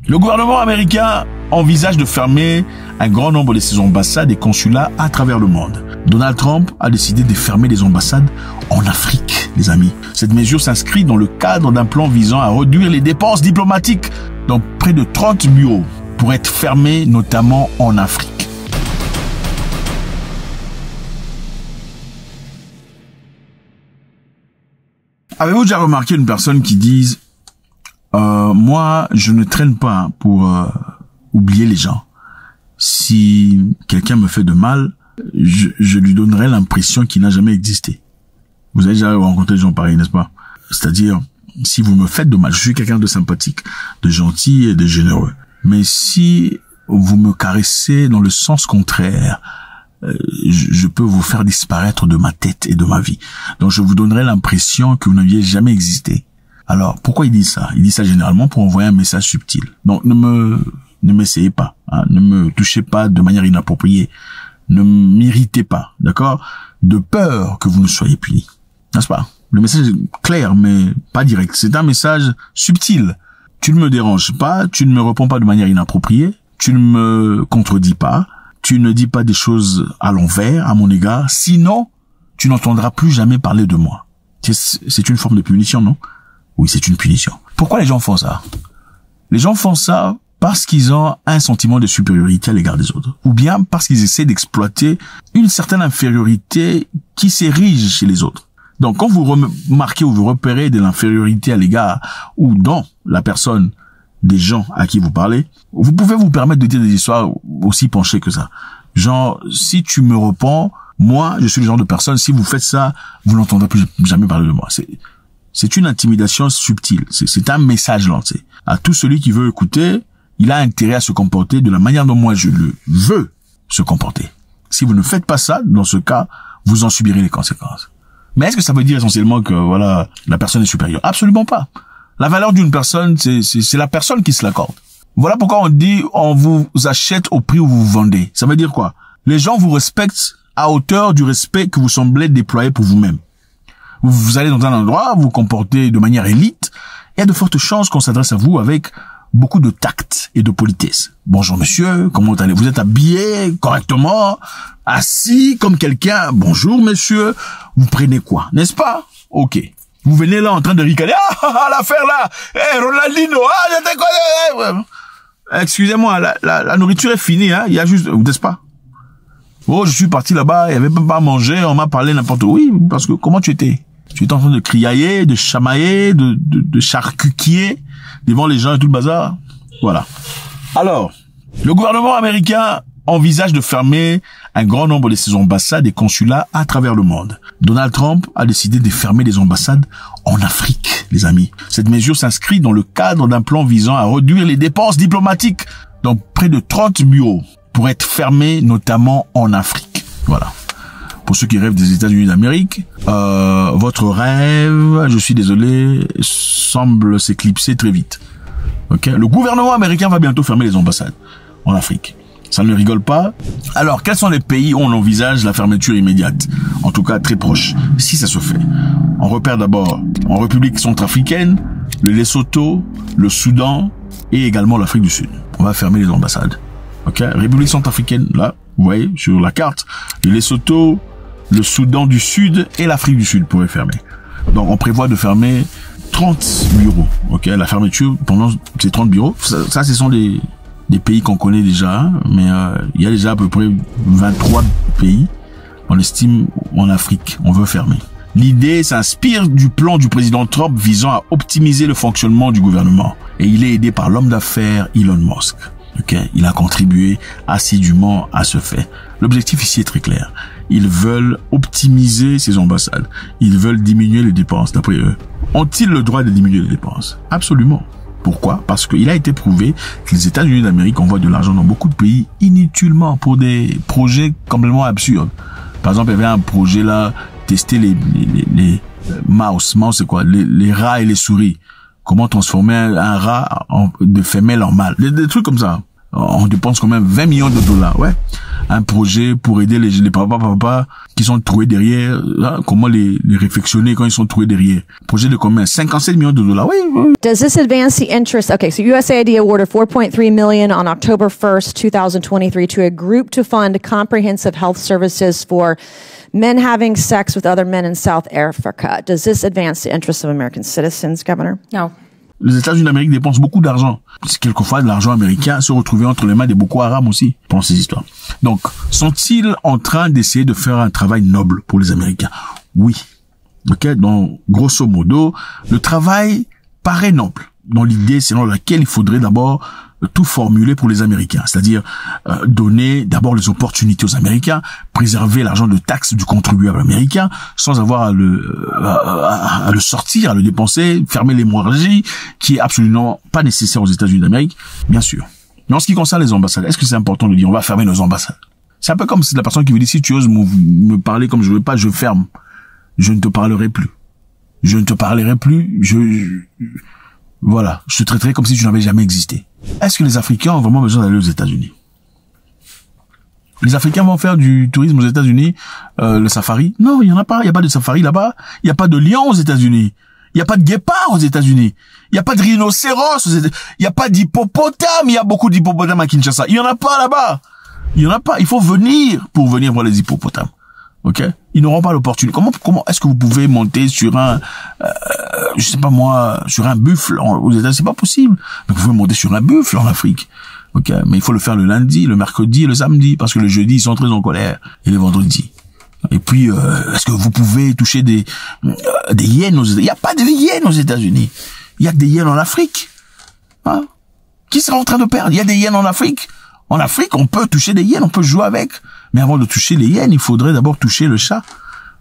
Le gouvernement américain envisage de fermer un grand nombre de ses ambassades et consulats à travers le monde. Donald Trump a décidé de fermer les ambassades en Afrique, les amis. Cette mesure s'inscrit dans le cadre d'un plan visant à réduire les dépenses diplomatiques. Donc près de 30 bureaux pourraient être fermés, notamment en Afrique. Avez-vous déjà remarqué une personne qui dise moi, je ne traîne pas pour oublier les gens. Si quelqu'un me fait de mal, je lui donnerai l'impression qu'il n'a jamais existé. Vous avez déjà rencontré des gens pareils, n'est-ce pas? C'est-à-dire, si vous me faites de mal, je suis quelqu'un de sympathique, de gentil et de généreux. Mais si vous me caressez dans le sens contraire, je peux vous faire disparaître de ma tête et de ma vie. Donc je vous donnerai l'impression que vous n'aviez jamais existé. Alors, pourquoi il dit ça? Il dit ça généralement pour envoyer un message subtil. Donc, ne m'essayez pas, hein, ne me touchez pas de manière inappropriée, ne m'irritez pas, d'accord? De peur que vous ne soyez puni, n'est-ce pas? Le message est clair, mais pas direct. C'est un message subtil. Tu ne me déranges pas, tu ne me réponds pas de manière inappropriée, tu ne me contredis pas, tu ne dis pas des choses à l'envers, à mon égard, sinon, tu n'entendras plus jamais parler de moi. C'est une forme de punition, non? Oui, c'est une punition. Pourquoi les gens font ça? Les gens font ça parce qu'ils ont un sentiment de supériorité à l'égard des autres. Ou bien parce qu'ils essaient d'exploiter une certaine infériorité qui s'érige chez les autres. Donc, quand vous remarquez ou vous repérez de l'infériorité à l'égard ou dans la personne des gens à qui vous parlez, vous pouvez vous permettre de dire des histoires aussi penchées que ça. Genre, si tu me réponds, moi, je suis le genre de personne, si vous faites ça, vous n'entendrez plus jamais parler de moi. C'est une intimidation subtile. C'est un message lancé. À tout celui qui veut écouter, il a intérêt à se comporter de la manière dont moi je le veux se comporter. Si vous ne faites pas ça, dans ce cas, vous en subirez les conséquences. Mais est-ce que ça veut dire essentiellement que, voilà, la personne est supérieure? Absolument pas. La valeur d'une personne, c'est la personne qui se l'accorde. Voilà pourquoi on dit, on vous achète au prix où vous vendez. Ça veut dire quoi? Les gens vous respectent à hauteur du respect que vous semblez déployer pour vous-même. Vous allez dans un endroit, vous vous comportez de manière élite, il y a de fortes chances qu'on s'adresse à vous avec beaucoup de tact et de politesse. Bonjour monsieur, comment allez-vous? Vous êtes habillé correctement, assis comme quelqu'un. Bonjour monsieur, vous prenez quoi? N'est-ce pas? Ok. Vous venez là en train de ricaner. Ah, l'affaire là. Ronaldinho, j'étais quoi? Excusez-moi, la nourriture est finie, hein. Il y a juste, n'est-ce pas? Oh, je suis parti là-bas, il n'y avait même pas à manger, on m'a parlé n'importe où. Oui, parce que comment tu étais? Tu étais en train de criailler, de chamailler, de charcutier devant les gens et tout le bazar. Voilà. Alors, le gouvernement américain envisage de fermer un grand nombre de ses ambassades et consulats à travers le monde. Donald Trump a décidé de fermer les ambassades en Afrique, les amis. Cette mesure s'inscrit dans le cadre d'un plan visant à réduire les dépenses diplomatiques. Donc, près de 30 bureaux pourraient être fermés, notamment en Afrique. Voilà. Pour ceux qui rêvent des États-Unis d'Amérique, votre rêve, je suis désolé, semble s'éclipser très vite. Ok? Le gouvernement américain va bientôt fermer les ambassades en Afrique. Ça ne rigole pas. Alors, quels sont les pays où on envisage la fermeture immédiate? En tout cas, très proche, si ça se fait. On repère d'abord en République centrafricaine, le Lesotho, le Soudan et également l'Afrique du Sud. On va fermer les ambassades. Ok? République centrafricaine, là, vous voyez, sur la carte, le Lesotho, le Soudan du Sud et l'Afrique du Sud pourraient fermer. Donc, on prévoit de fermer 30 bureaux. Ok? La fermeture pendant ces 30 bureaux, ça ce sont des pays qu'on connaît déjà, hein, mais il y a déjà à peu près 23 pays, on estime, en Afrique, on veut fermer. L'idée s'inspire du plan du président Trump visant à optimiser le fonctionnement du gouvernement. Et il est aidé par l'homme d'affaires Elon Musk. Okay? Il a contribué assidûment à ce fait. L'objectif ici est très clair. Ils veulent optimiser ces ambassades. Ils veulent diminuer les dépenses, d'après eux. Ont-ils le droit de diminuer les dépenses? Absolument. Pourquoi? Parce qu'il a été prouvé que les États-Unis d'Amérique envoient de l'argent dans beaucoup de pays inutilement pour des projets complètement absurdes. Par exemple, il y avait un projet là, tester les mouse, c'est quoi? Les rats et les souris. Comment transformer un rat de femelle en mâle. Des trucs comme ça. On dépense quand même 20 millions de dollars, ouais. un projet pour aider les papas qui sont trouvés derrière, là, comment les réflexionner quand ils sont trouvés derrière. Projet de combien? 57 millions de dollars. Oui, oui. Does this advance the interest? Okay, so USAID awarded $4.3 million on October 1st, 2023 to a group to fund comprehensive health services for men having sex with other men in South Africa. Does this advance the interests of American citizens, Governor? No. Les États-Unis d'Amérique dépensent beaucoup d'argent. C'est quelquefois de l'argent américain se retrouver entre les mains des Boko Haram aussi, pendant ces histoires. Donc, sont-ils en train d'essayer de faire un travail noble pour les Américains? Oui. Ok? Donc, grosso modo, le travail paraît noble, dans l'idée selon laquelle il faudrait d'abord tout formuler pour les Américains, c'est-à-dire donner d'abord les opportunités aux Américains, préserver l'argent de taxes du contribuable américain sans avoir à le sortir, à le dépenser, fermer l'hémorragie qui est absolument pas nécessaire aux États-Unis d'Amérique, bien sûr. Mais en ce qui concerne les ambassades, est-ce que c'est important de dire on va fermer nos ambassades? C'est un peu comme si la personne qui veut dire si tu oses me parler comme je veux pas, je ferme. Je ne te parlerai plus. Je ne te parlerai plus. Voilà, je te traiterai comme si tu n'avais jamais existé. Est-ce que les Africains ont vraiment besoin d'aller aux États-Unis? Les Africains vont faire du tourisme aux États-Unis, le safari? Non, il y en a pas. Il y a pas de safari là-bas. Il y a pas de lion aux États-Unis. Il y a pas de guépard aux États-Unis. Il y a pas de rhinocéros aux États-Unis. Il y a pas d'hippopotame. Il y a beaucoup d'hippopotames à Kinshasa. Il y en a pas là-bas. Il y en a pas. Il faut venir pour venir voir les hippopotames. Ok? Ils n'auront pas l'opportunité. Comment est-ce que vous pouvez monter sur un, je sais pas moi, sur un buffle aux États-Unis? C'est pas possible. Mais vous pouvez monter sur un buffle en Afrique. Ok? Mais il faut le faire le lundi, le mercredi et le samedi, parce que le jeudi, ils sont très en colère. Et le vendredi. Et puis, est-ce que vous pouvez toucher des hyènes aux États-Unis? Il n'y a pas de hyènes aux États-Unis. Il y a que des hyènes en Afrique. Hein? Qui sera en train de perdre? Il y a des hyènes en Afrique. En Afrique, on peut toucher des hyènes, on peut jouer avec. Mais avant de toucher les hyènes, il faudrait d'abord toucher le chat.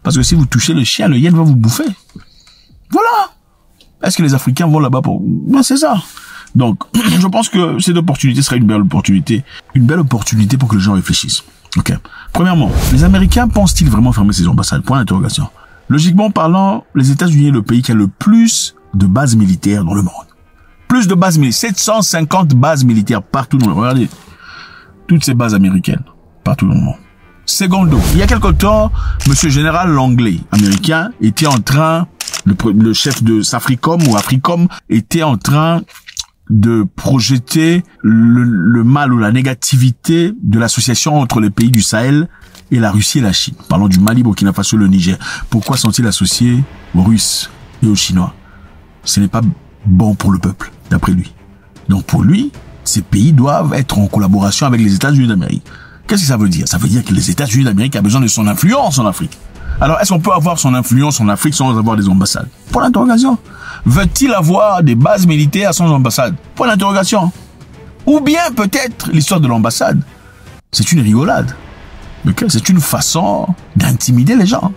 Parce que si vous touchez le chien, le hyène va vous bouffer. Voilà. Est-ce que les Africains vont là-bas pour... Ben, c'est ça. Donc, je pense que cette opportunité serait une belle opportunité. Une belle opportunité pour que les gens réfléchissent. Ok. Premièrement, les Américains pensent-ils vraiment fermer ces ambassades? Point d'interrogation. Logiquement parlant, les États-Unis est le pays qui a le plus de bases militaires dans le monde. Plus de bases militaires. 750 bases militaires partout dans le monde. Regardez. Toutes ces bases américaines. Partout dans le monde. Secondo, il y a quelque temps, monsieur Général Langley, américain, était en train, le chef de Safricom ou Africom, était en train de projeter le mal ou la négativité de l'association entre les pays du Sahel et la Russie et la Chine. Parlons du Mali, Burkina Faso, le Niger. Pourquoi sont-ils associés aux Russes et aux Chinois? Ce n'est pas bon pour le peuple, d'après lui. Donc pour lui, ces pays doivent être en collaboration avec les États-Unis d'Amérique. Qu'est-ce que ça veut dire? Ça veut dire que les États-Unis d'Amérique ont besoin de son influence en Afrique. Alors, est-ce qu'on peut avoir son influence en Afrique sans avoir des ambassades? Point d'interrogation. Veut-il avoir des bases militaires sans ambassade? Point d'interrogation. Ou bien, peut-être, l'histoire de l'ambassade, c'est une rigolade. Okay? C'est une façon d'intimider les gens.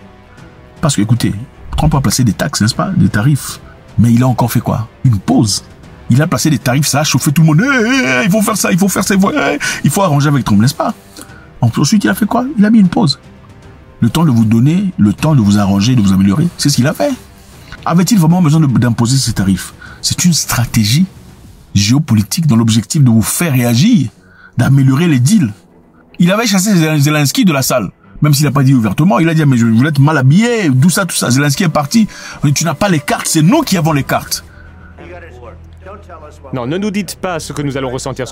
Parce que, écoutez, Trump a placé des taxes, n'est-ce pas? Des tarifs. Mais il a encore fait quoi? Une pause. Il a placé des tarifs, ça a chauffé tout le monde. Il faut faire ça, il faut faire ça, il faut arranger avec Trump, n'est-ce pas? Ensuite, il a fait quoi? Il a mis une pause. Le temps de vous donner, le temps de vous arranger, de vous améliorer. C'est ce qu'il a fait. Avait-il vraiment besoin d'imposer ces tarifs? C'est une stratégie géopolitique dans l'objectif de vous faire réagir, d'améliorer les deals. Il avait chassé Zelensky de la salle. Même s'il n'a pas dit ouvertement, il a dit, mais vous êtes mal habillé, tout ça. Zelensky est parti. Tu n'as pas les cartes, c'est nous qui avons les cartes. Non, ne nous dites pas ce que nous allons ressentir.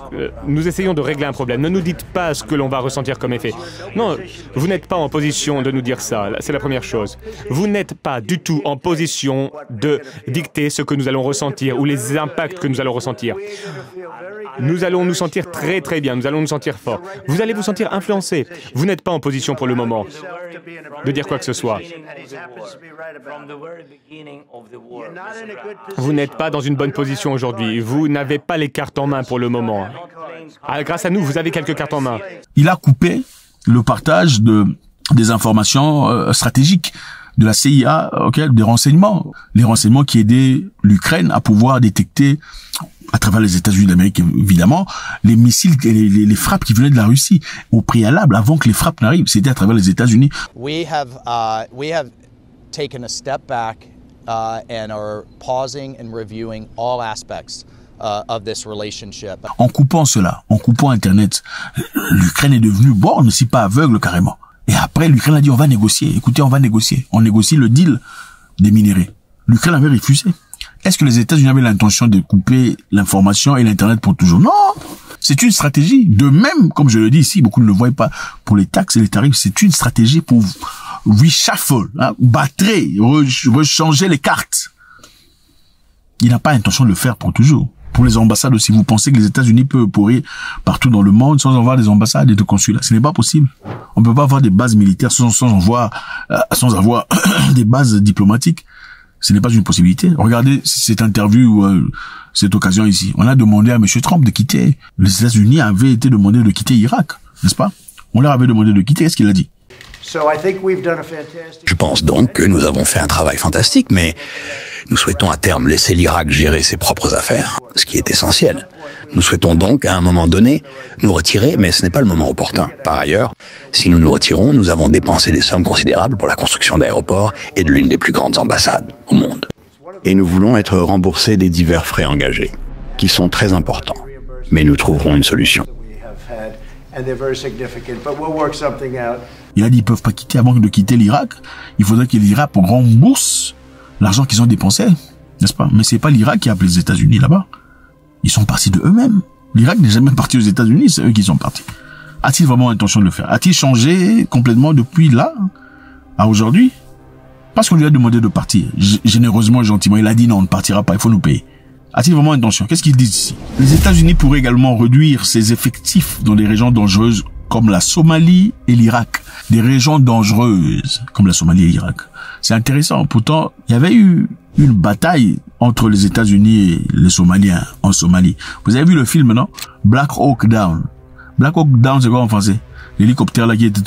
Nous essayons de régler un problème. Ne nous dites pas ce que l'on va ressentir comme effet. Non, vous n'êtes pas en position de nous dire ça. C'est la première chose. Vous n'êtes pas du tout en position de dicter ce que nous allons ressentir ou les impacts que nous allons ressentir. Nous allons nous sentir très très bien. Nous allons nous sentir forts. Vous allez vous sentir influencé. Vous n'êtes pas en position pour le moment de dire quoi que ce soit. Vous n'êtes pas dans une bonne position aujourd'hui. Vous n'avez pas les cartes en main pour le moment. Grâce à nous, vous avez quelques cartes en main. Il a coupé le partage des informations stratégiques de la CIA, des renseignements. Les renseignements qui aidaient l'Ukraine à pouvoir détecter, à travers les États-Unis d'Amérique évidemment, les missiles et les frappes qui venaient de la Russie. Au préalable, avant que les frappes n'arrivent, c'était à travers les États-Unis. We have taken a step back and are pausing and reviewing all aspects En coupant cela, en coupant Internet, l'Ukraine est devenue borne, si pas aveugle carrément. Et après, l'Ukraine a dit on va négocier. Écoutez, on va négocier. On négocie le deal des minerais. L'Ukraine avait refusé. Est-ce que les États-Unis avaient l'intention de couper l'information et l'Internet pour toujours? Non! C'est une stratégie. De même, comme je le dis ici, beaucoup ne le voient pas, pour les taxes et les tarifs, c'est une stratégie pour reshuffle, battre, rechanger les cartes. Il n'a pas l'intention de le faire pour toujours. Pour les ambassades aussi, vous pensez que les États-Unis peuvent pourrir partout dans le monde sans avoir des ambassades et des consulats? Ce n'est pas possible. On ne peut pas avoir des bases militaires sans avoir des bases diplomatiques. Ce n'est pas une possibilité. Regardez cette interview, cette occasion ici. On a demandé à M. Trump de quitter. Les États-Unis avaient été demandés de quitter l'Irak, n'est-ce pas? On leur avait demandé de quitter. Qu'est-ce qu'il a dit? Je pense donc que nous avons fait un travail fantastique, mais nous souhaitons à terme laisser l'Irak gérer ses propres affaires, ce qui est essentiel. Nous souhaitons donc, à un moment donné, nous retirer, mais ce n'est pas le moment opportun. Par ailleurs, si nous nous retirons, nous avons dépensé des sommes considérables pour la construction d'aéroports et de l'une des plus grandes ambassades au monde. Et nous voulons être remboursés des divers frais engagés, qui sont très importants. Mais nous trouverons une solution. Il a dit ils peuvent pas quitter avant de quitter l'Irak. Il faudrait que l'Irak rembourse l'argent qu'ils ont dépensé, n'est-ce pas? Mais c'est pas l'Irak qui a appelé les États-Unis là-bas. Ils sont partis de eux-mêmes. L'Irak n'est jamais parti aux États-Unis, c'est eux qui sont partis. A-t-il vraiment intention de le faire? A-t-il changé complètement depuis là à aujourd'hui? Parce qu'on lui a demandé de partir, généreusement et gentiment. Il a dit non, on ne partira pas, il faut nous payer. A-t-il vraiment intention? Qu'est-ce qu'ils disent ici? Les États-Unis pourraient également réduire ses effectifs dans des régions dangereuses comme la Somalie et l'Irak. Des régions dangereuses comme la Somalie et l'Irak. C'est intéressant. Pourtant, il y avait eu une bataille entre les États-Unis et les Somaliens en Somalie. Vous avez vu le film, non? Black Hawk Down. Black Hawk Down, c'est quoi en français? L'hélicoptère là qui était...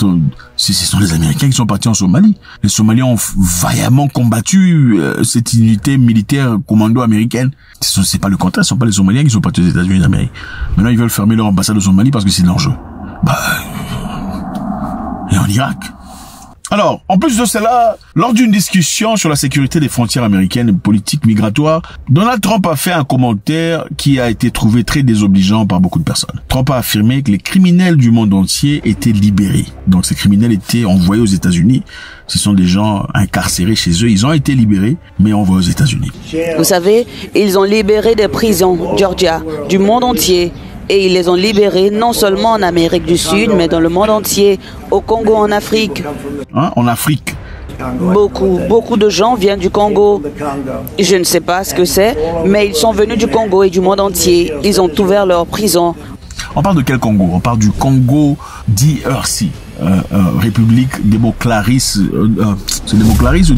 Ce sont les Américains qui sont partis en Somalie. Les Somaliens ont vaillamment combattu cette unité militaire commando américaine. C'est pas le contraire, ce sont pas les Somaliens qui sont partis aux États-Unis d'Amérique. Maintenant, ils veulent fermer leur ambassade au Somalie parce que c'est dangereux. Et en Irak. Alors, en plus de cela, lors d'une discussion sur la sécurité des frontières américaines et politique migratoire, Donald Trump a fait un commentaire qui a été trouvé très désobligeant par beaucoup de personnes. Trump a affirmé que les criminels du monde entier étaient libérés. Donc ces criminels étaient envoyés aux États-Unis. Ce sont des gens incarcérés chez eux. Ils ont été libérés, mais envoyés aux États-Unis. Vous savez, ils ont libéré des prisons, Georgia, du monde entier. Et ils les ont libérés non seulement en Amérique du Sud, mais dans le monde entier, au Congo, en Afrique. En Afrique. Beaucoup de gens viennent du Congo. Je ne sais pas ce que c'est, mais ils sont venus du Congo et du monde entier. Ils ont ouvert leurs prisons. On parle de quel Congo? On parle du Congo DRC, République démoclariste. C'est démoclariste ou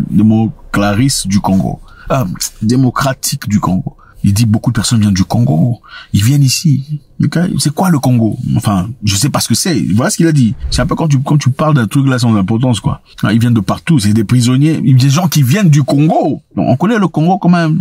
démoclariste du Congo? Démocratique du Congo. Il dit beaucoup de personnes viennent du Congo. Ils viennent ici. C'est quoi le Congo? Enfin, je sais pas ce que c'est. Voilà ce qu'il a dit. C'est un peu quand tu parles d'un truc là sans importance, quoi. Ils viennent de partout. C'est des prisonniers. Des gens qui viennent du Congo. Donc, on connaît le Congo comme un,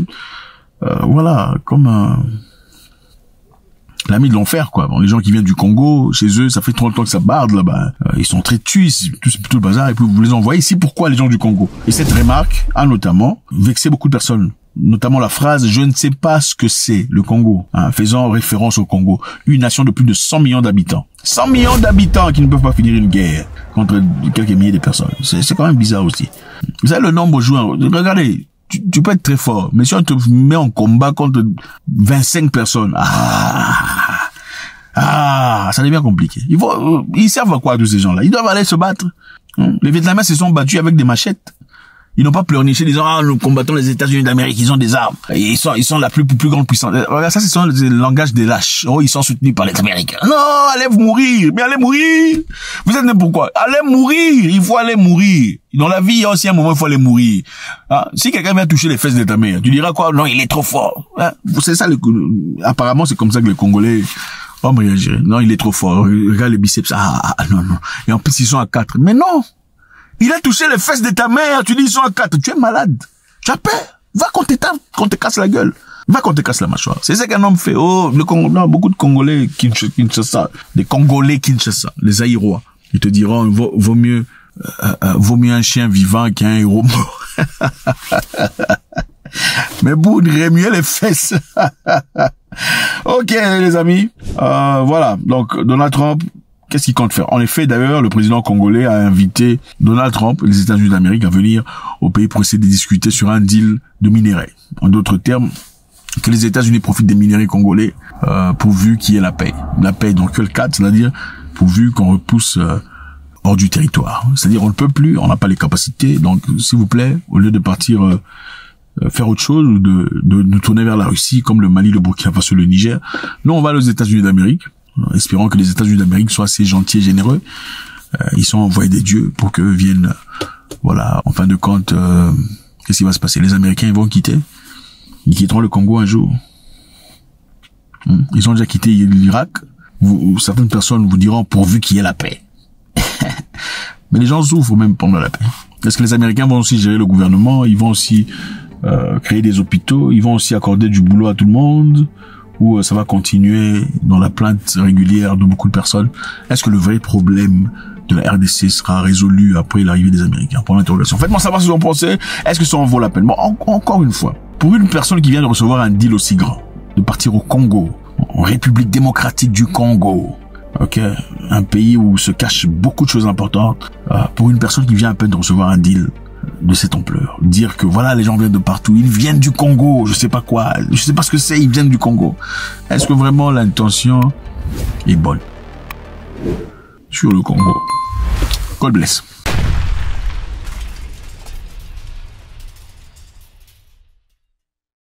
l'ami de l'enfer, quoi. Bon, les gens qui viennent du Congo, chez eux, ça fait 30 ans que ça barde là-bas. Ils sont très tués, tout le bazar. Et puis vous les envoyez ici. Pourquoi les gens du Congo? Et cette remarque a notamment vexé beaucoup de personnes. Notamment la phrase « Je ne sais pas ce que c'est le Congo », faisant référence au Congo, une nation de plus de 100 millions d'habitants. 100 millions d'habitants qui ne peuvent pas finir une guerre contre quelques milliers de personnes. C'est quand même bizarre aussi. Vous savez le nombre de joueurs. Regardez, tu peux être très fort, mais si on te met en combat contre 25 personnes, ça devient compliqué. Ils servent à quoi tous ces gens-là? Ils doivent aller se battre. Les Vietnamiens se sont battus avec des machettes. Ils n'ont pas pleurniché disant nous combattons les États-Unis d'Amérique, ils ont des armes. Et ils sont la plus grande puissance. Regarde, ça c'est le langage des lâches. Ils sont soutenus par les Américains. Non, allez vous mourir. Mais allez mourir. Vous êtes n'importe quoi. Allez mourir. Il faut aller mourir. Dans la vie, il y a aussi un moment où il faut aller mourir. Si quelqu'un vient toucher les fesses de ta mère, tu diras quoi? Non, il est trop fort. C'est ça apparemment c'est comme ça que les Congolais vont réagir. Non, il est trop fort. Regarde les biceps. Non. Et en plus ils sont à 4. Mais non. Il a touché les fesses de ta mère, tu dis ils sont à 4, tu es malade. Tu as peur. Va qu'on te casse la gueule. Va qu'on te casse la mâchoire. C'est ça qu'un homme fait. Le Congo, non, beaucoup de Congolais Kinshasa, des Congolais Kinshasa, les Aïrois. Ils te diront, vaut mieux un chien vivant qu'un héros mort. Mais pour remuer les fesses. Ok, les amis. Voilà. Donc, Donald Trump, qu'est-ce qu'il compte faire? En effet, d'ailleurs, le président congolais a invité Donald Trump et les États-Unis d'Amérique à venir au pays pour essayer de discuter sur un deal de minerais. En d'autres termes, que les États-Unis profitent des minerais congolais pourvu qu'il y ait la paix. La paix dans quel cadre? C'est-à-dire pourvu qu'on repousse hors du territoire. C'est-à-dire on ne peut plus, on n'a pas les capacités. Donc, s'il vous plaît, au lieu de partir faire autre chose ou de nous tourner vers la Russie comme le Mali, le Burkina Faso, le Niger, nous on va aux États-Unis d'Amérique. Espérons que les États-Unis d'Amérique soient assez gentils et généreux. Ils sont envoyés des dieux pour que viennent, voilà, en fin de compte, qu'est-ce qui va se passer? Les Américains, ils vont quitter. Ils quitteront le Congo un jour. Ils ont déjà quitté l'Irak. Certaines personnes vous diront pourvu qu'il y ait la paix. Mais les gens souffrent même pendant la paix. Est-ce que les Américains vont aussi gérer le gouvernement? Ils vont aussi créer des hôpitaux? Ils vont aussi accorder du boulot à tout le monde? Ou ça va continuer dans la plainte régulière de beaucoup de personnes? Est-ce que le vrai problème de la RDC sera résolu après l'arrivée des Américains? Pour l'interrogation. Faites-moi savoir ce que vous en pensez. Est-ce que ça en vaut la peine? Bon, encore une fois, pour une personne qui vient de recevoir un deal aussi grand, de partir au Congo, en République démocratique du Congo, ok, un pays où se cachent beaucoup de choses importantes, pour une personne qui vient à peine de recevoir un deal de cette ampleur, dire que voilà, les gens viennent de partout, ils viennent du Congo, je sais pas quoi, je sais pas ce que c'est, ils viennent du Congo. Est-ce que vraiment l'intention est bonne sur le Congo? God bless.